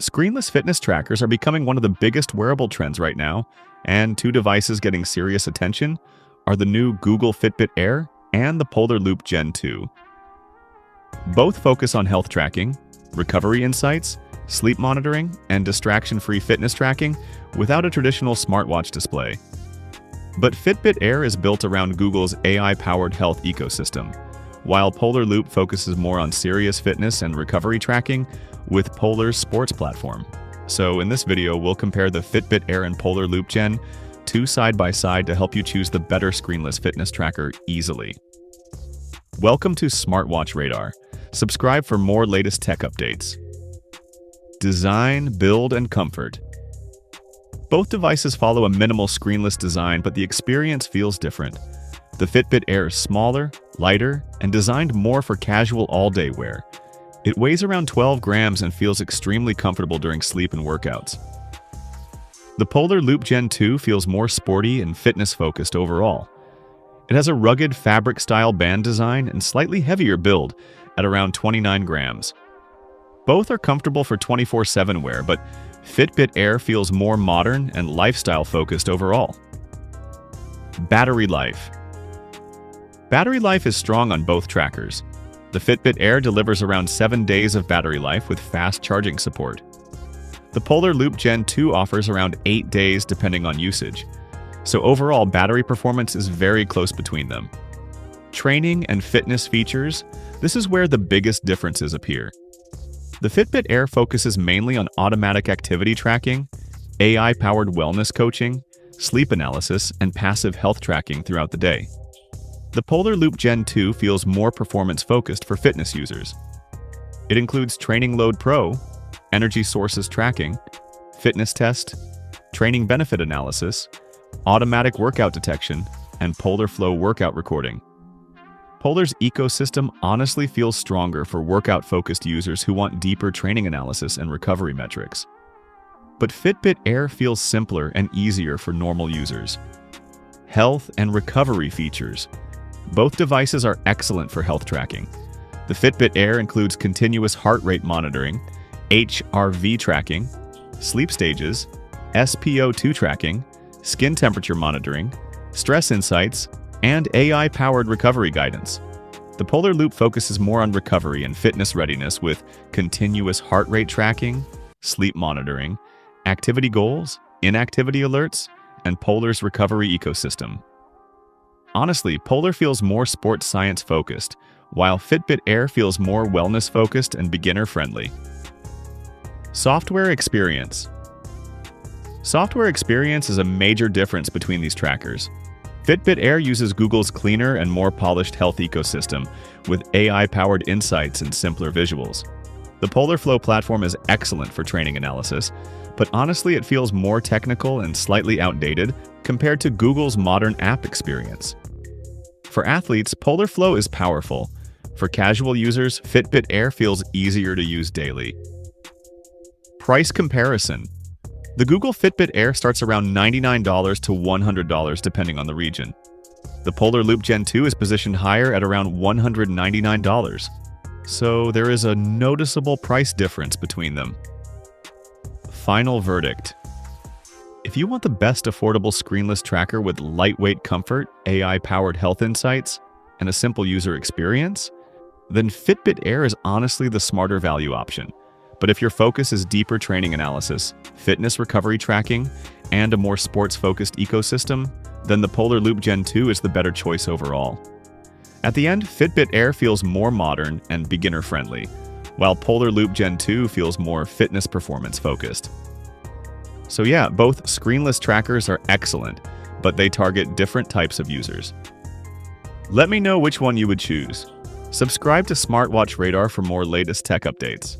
Screenless fitness trackers are becoming one of the biggest wearable trends right now, and two devices getting serious attention are the new Google Fitbit Air and the Polar Loop Gen 2. Both focus on health tracking, recovery insights, sleep monitoring, and distraction-free fitness tracking without a traditional smartwatch display. But Fitbit Air is built around Google's AI-powered health ecosystem, while Polar Loop focuses more on serious fitness and recovery tracking with Polar's sports platform. So in this video, we'll compare the Fitbit Air and Polar Loop Gen 2 side by side to help you choose the better screenless fitness tracker easily. Welcome to Smartwatch Radar. Subscribe for more latest tech updates. Design, build, and comfort. Both devices follow a minimal screenless design, but the experience feels different. The Fitbit Air is smaller, lighter, and designed more for casual all-day wear. It weighs around 12 grams and feels extremely comfortable during sleep and workouts. The Polar Loop Gen 2 feels more sporty and fitness-focused overall. It has a rugged fabric-style band design and slightly heavier build at around 29 grams. Both are comfortable for 24/7 wear, but Fitbit Air feels more modern and lifestyle-focused overall. Battery life. Battery life is strong on both trackers. The Fitbit Air delivers around 7 days of battery life with fast charging support. The Polar Loop Gen 2 offers around 8 days depending on usage. So overall, battery performance is very close between them. Training and fitness features, this is where the biggest differences appear. The Fitbit Air focuses mainly on automatic activity tracking, AI-powered wellness coaching, sleep analysis, and passive health tracking throughout the day. The Polar Loop Gen 2 feels more performance-focused for fitness users. It includes Training Load Pro, energy sources tracking, fitness test, training benefit analysis, automatic workout detection, and Polar Flow workout recording. Polar's ecosystem honestly feels stronger for workout-focused users who want deeper training analysis and recovery metrics. But Fitbit Air feels simpler and easier for normal users. Health and recovery features. Both devices are excellent for health tracking. The Fitbit Air includes continuous heart rate monitoring, HRV tracking, sleep stages, SpO2 tracking, skin temperature monitoring, stress insights, and AI-powered recovery guidance. The Polar Loop focuses more on recovery and fitness readiness with continuous heart rate tracking, sleep monitoring, activity goals, inactivity alerts, and Polar's recovery ecosystem. Honestly, Polar feels more sports science-focused, while Fitbit Air feels more wellness-focused and beginner-friendly. Software experience. Software experience is a major difference between these trackers. Fitbit Air uses Google's cleaner and more polished health ecosystem with AI-powered insights and simpler visuals. The Polar Flow platform is excellent for training analysis, but honestly it feels more technical and slightly outdated compared to Google's modern app experience. For athletes, Polar Flow is powerful. For casual users, Fitbit Air feels easier to use daily. Price comparison. The Google Fitbit Air starts around $99 to $100 depending on the region. The Polar Loop Gen 2 is positioned higher at around $199. So there is a noticeable price difference between them. Final verdict. If you want the best affordable screenless tracker with lightweight comfort, AI-powered health insights, and a simple user experience, then Fitbit Air is honestly the smarter value option. But if your focus is deeper training analysis, fitness recovery tracking, and a more sports-focused ecosystem, then the Polar Loop Gen 2 is the better choice overall. At the end, Fitbit Air feels more modern and beginner-friendly, while Polar Loop Gen 2 feels more fitness performance-focused. So yeah, both screenless trackers are excellent, but they target different types of users. Let me know which one you would choose. Subscribe to Smartwatch Radar for more latest tech updates.